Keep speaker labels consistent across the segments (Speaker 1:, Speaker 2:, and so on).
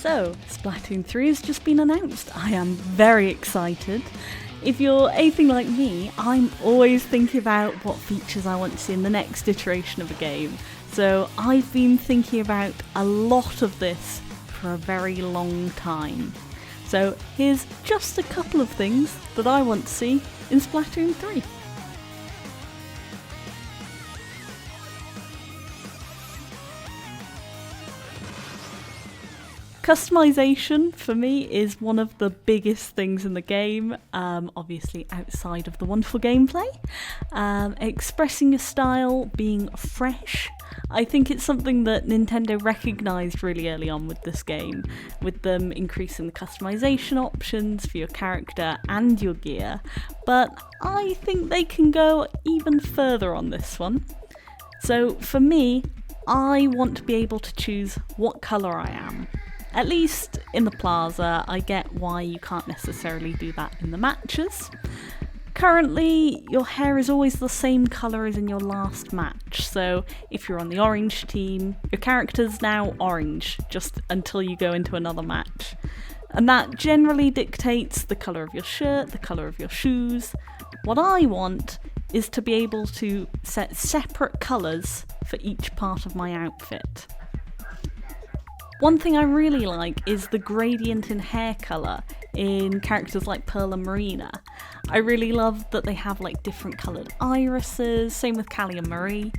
Speaker 1: So, Splatoon 3 has just been announced. I am very excited. If you're anything like me, I'm always thinking about what features I want to see in the next iteration of a game. So I've been thinking about a lot of this for a very long time. So here's just a couple of things that I want to see in Splatoon 3. Customization, for me, is one of the biggest things in the game, obviously outside of the wonderful gameplay. Expressing your style, being fresh. I think it's something that Nintendo recognised really early on with this game, with them increasing the customization options for your character and your gear, but I think they can go even further on this one. So for me, I want to be able to choose what colour I am. At least in the plaza. I get why you can't necessarily do that in the matches. Currently, your hair is always the same colour as in your last match, so if you're on the orange team, your character's now orange, just until you go into another match. And that generally dictates the colour of your shirt, the colour of your shoes. What I want is to be able to set separate colours for each part of my outfit. One thing I really like is the gradient in hair colour in characters like Pearl and Marina. I really love that they have like different coloured irises, same with Callie and Marie.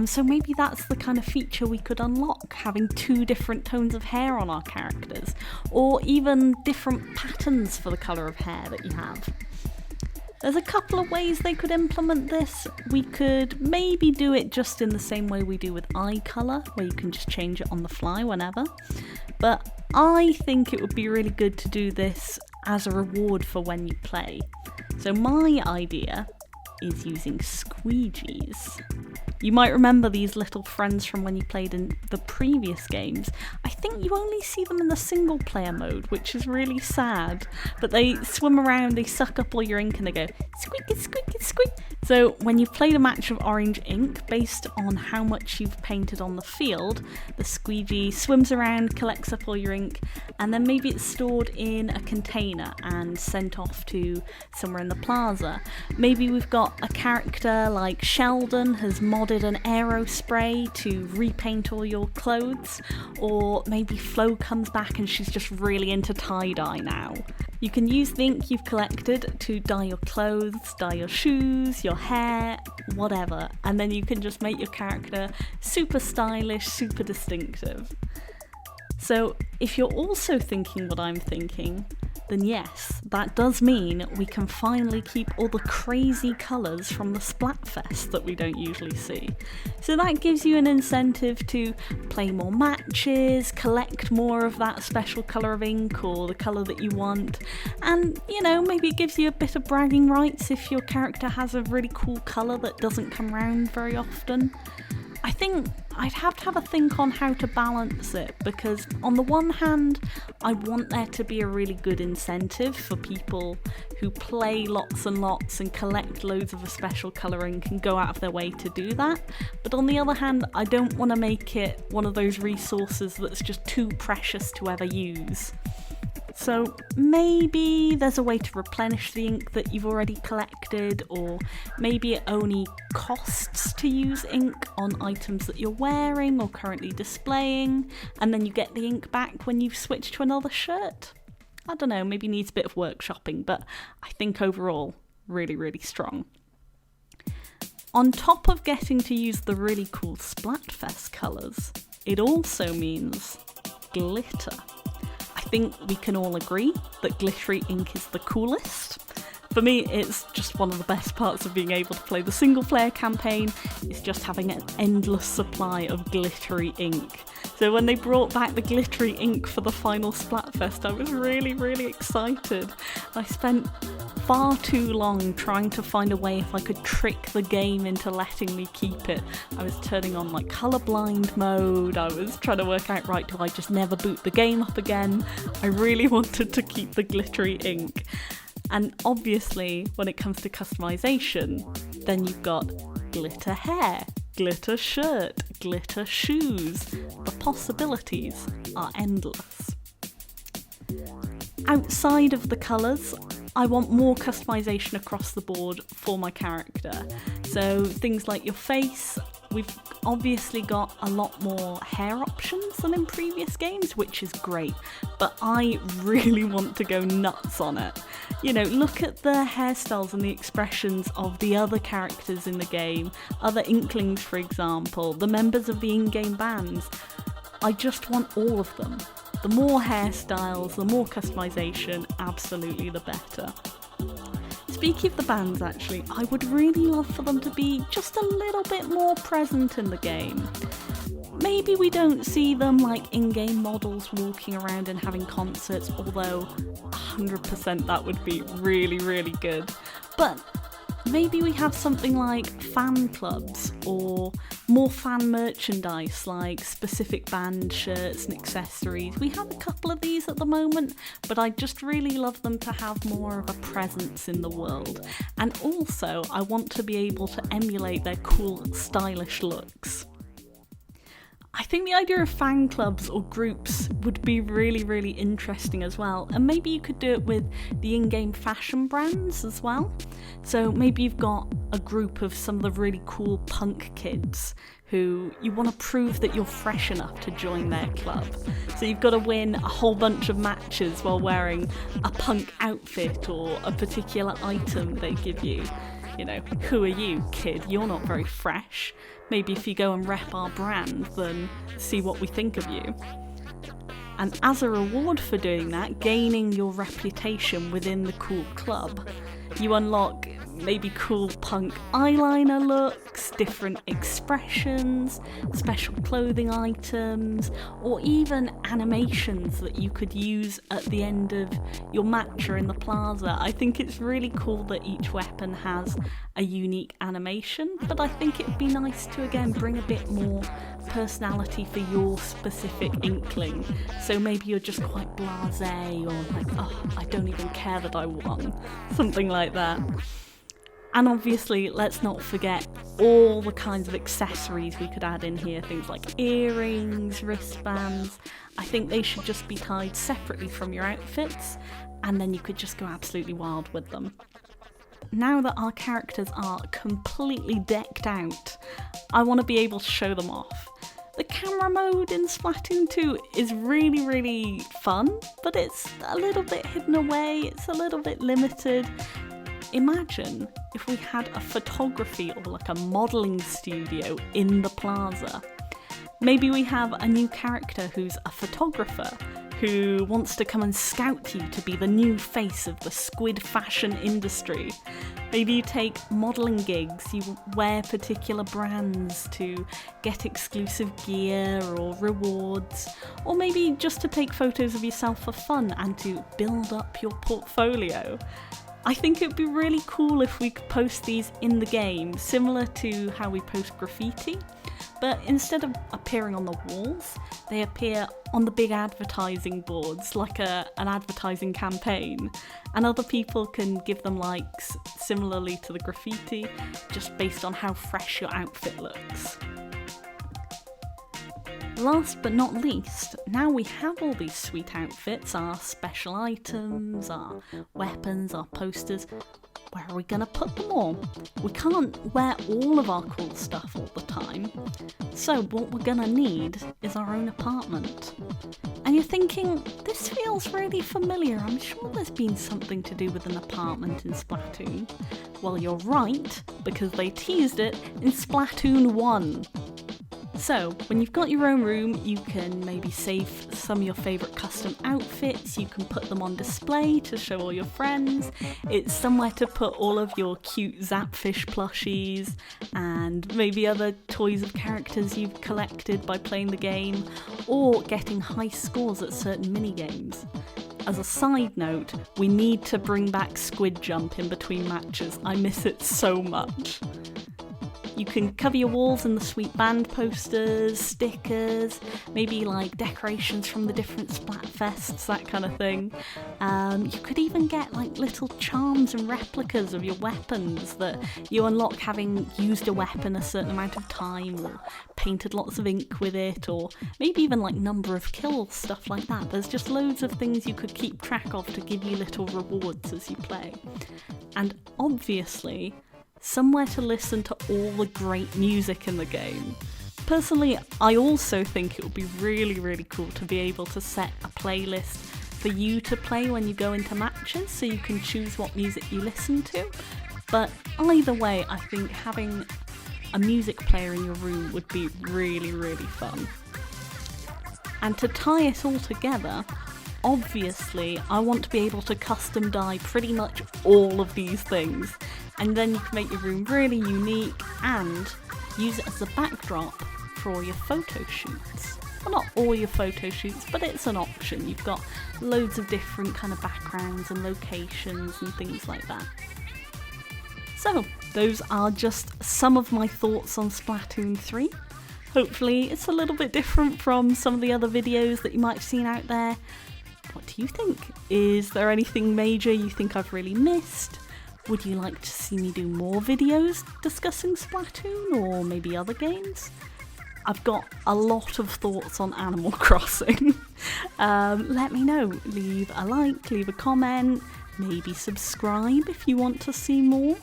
Speaker 1: So maybe that's the kind of feature we could unlock, having two different tones of hair on our characters, or even different patterns for the colour of hair that you have. There's a couple of ways they could implement this. We could maybe do it just in the same way we do with eye colour, where you can just change it on the fly whenever. But I think it would be really good to do this as a reward for when you play. So my idea is using squeegees. You might remember these little friends from when you played in the previous games. I think you only see them in the single player mode, which is really sad. But they swim around, they suck up all your ink and they go squeak, squeak, squeak. So when you've played a match of orange ink, based on how much you've painted on the field, the squeegee swims around, collects up all your ink, and then maybe it's stored in a container and sent off to somewhere in the plaza. Maybe we've got a character like Sheldon has modded an aero spray to repaint all your clothes, or maybe Flo comes back and she's just really into tie-dye now. You can use the ink you've collected to dye your clothes, dye your shoes, your hair, whatever, and then you can just make your character super stylish, super distinctive. So if you're also thinking what I'm thinking, then yes, that does mean we can finally keep all the crazy colours from the Splatfest that we don't usually see. So that gives you an incentive to play more matches, collect more of that special colour of ink or the colour that you want, and, you know, maybe it gives you a bit of bragging rights if your character has a really cool colour that doesn't come around very often. I think I'd have to have a think on how to balance it, because on the one hand, I want there to be a really good incentive for people who play lots and lots and collect loads of a special colour and can go out of their way to do that. But on the other hand, I don't want to make it one of those resources that's just too precious to ever use. So maybe there's a way to replenish the ink that you've already collected, or maybe it only costs to use ink on items that you're wearing or currently displaying, and then you get the ink back when you've switched to another shirt. I don't know, maybe needs a bit of workshopping, but I think overall, really, really strong. On top of getting to use the really cool Splatfest colours, it also means glitter. I think we can all agree that glittery ink is the coolest. For me, it's just one of the best parts of being able to play the single player campaign, is just having an endless supply of glittery ink. So when they brought back the glittery ink for the final Splatfest, I was really, really excited. I spent far too long trying to find a way if I could trick the game into letting me keep it. I was turning on like colorblind mode, I was trying to work out, right, do I just never boot the game up again? I really wanted to keep the glittery ink. And obviously, when it comes to customization, then you've got glitter hair, glitter shirt, glitter shoes. The possibilities are endless. Outside of the colours, I want more customization across the board for my character. So things like your face, we've obviously got a lot more hair options than in previous games, which is great, but I really want to go nuts on it. You know, look at the hairstyles and the expressions of the other characters in the game, other Inklings for example, the members of the in-game bands. I just want all of them. The more hairstyles, the more customization, absolutely the better. Speaking of the bands actually, I would really love for them to be just a little bit more present in the game. Maybe we don't see them like in-game models walking around and having concerts, although 100% that would be really, really good. But maybe we have something like fan clubs or more fan merchandise like specific band shirts and accessories. We have a couple of these at the moment, but I'd just really love them to have more of a presence in the world. And also, I want to be able to emulate their cool, stylish looks. I think the idea of fan clubs or groups would be really, really interesting as well. And maybe you could do it with the in-game fashion brands as well. So maybe you've got a group of some of the really cool punk kids who you want to prove that you're fresh enough to join their club. So you've got to win a whole bunch of matches while wearing a punk outfit or a particular item they give you. You know, who are you, kid? You're not very fresh. Maybe if you go and rep our brand, then see what we think of you. And as a reward for doing that, gaining your reputation within the cool club, you unlock maybe cool punk eyeliner looks, different expressions, special clothing items, or even animations that you could use at the end of your match or in the plaza. I think it's really cool that each weapon has a unique animation, but I think it'd be nice to again bring a bit more personality for your specific Inkling. So maybe you're just quite blasé or like, oh, I don't even care that I won. Something like that. And obviously, let's not forget all the kinds of accessories we could add in here, things like earrings, wristbands. I think they should just be tied separately from your outfits, and then you could just go absolutely wild with them. Now that our characters are completely decked out, I want to be able to show them off. The camera mode in Splatoon 2 is really, really fun, but it's a little bit hidden away, it's a little bit limited. Imagine if we had a photography or like a modelling studio in the plaza. Maybe we have a new character who's a photographer who wants to come and scout you to be the new face of the squid fashion industry. Maybe you take modelling gigs, you wear particular brands to get exclusive gear or rewards, or maybe just to take photos of yourself for fun and to build up your portfolio. I think it'd be really cool if we could post these in the game, similar to how we post graffiti, but instead of appearing on the walls, they appear on the big advertising boards, like an advertising campaign, and other people can give them likes similarly to the graffiti, just based on how fresh your outfit looks. Last but not least, now we have all these sweet outfits, our special items, our weapons, our posters, where are we going to put them all? We can't wear all of our cool stuff all the time, so what we're going to need is our own apartment. And you're thinking, this feels really familiar, I'm sure there's been something to do with an apartment in Splatoon. Well, you're right, because they teased it in Splatoon 1. So, when you've got your own room, you can maybe save some of your favourite custom outfits, you can put them on display to show all your friends, it's somewhere to put all of your cute Zapfish plushies, and maybe other toys of characters you've collected by playing the game, or getting high scores at certain mini-games. As a side note, we need to bring back Squid Jump in between matches, I miss it so much. You can cover your walls in the sweet band posters, stickers, maybe like decorations from the different Splatfests, that kind of thing. You could even get like little charms and replicas of your weapons that you unlock having used a weapon a certain amount of time, or painted lots of ink with it, or maybe even like number of kills, stuff like that. There's just loads of things you could keep track of to give you little rewards as you play. And obviously, somewhere to listen to all the great music in the game. Personally, I also think it would be really, really cool to be able to set a playlist for you to play when you go into matches, so you can choose what music you listen to. But either way, I think having a music player in your room would be really, really fun. And to tie it all together, obviously I want to be able to custom dye pretty much all of these things, and then you can make your room really unique and use it as a backdrop for all your photo shoots. Well, not all your photo shoots, but it's an option. You've got loads of different kind of backgrounds and locations and things like that. So, those are just some of my thoughts on Splatoon 3. Hopefully it's a little bit different from some of the other videos that you might have seen out there. What do you think? Is there anything major you think I've really missed? Would you like to see me do more videos discussing Splatoon or maybe other games? I've got a lot of thoughts on Animal Crossing. Let me know. Leave a like, leave a comment, maybe subscribe if you want to see more.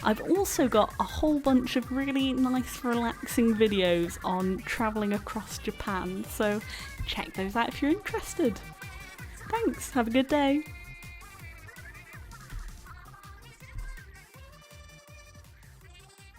Speaker 1: I've also got a whole bunch of really nice, relaxing videos on travelling across Japan, so check those out if you're interested. Thanks, have a good day.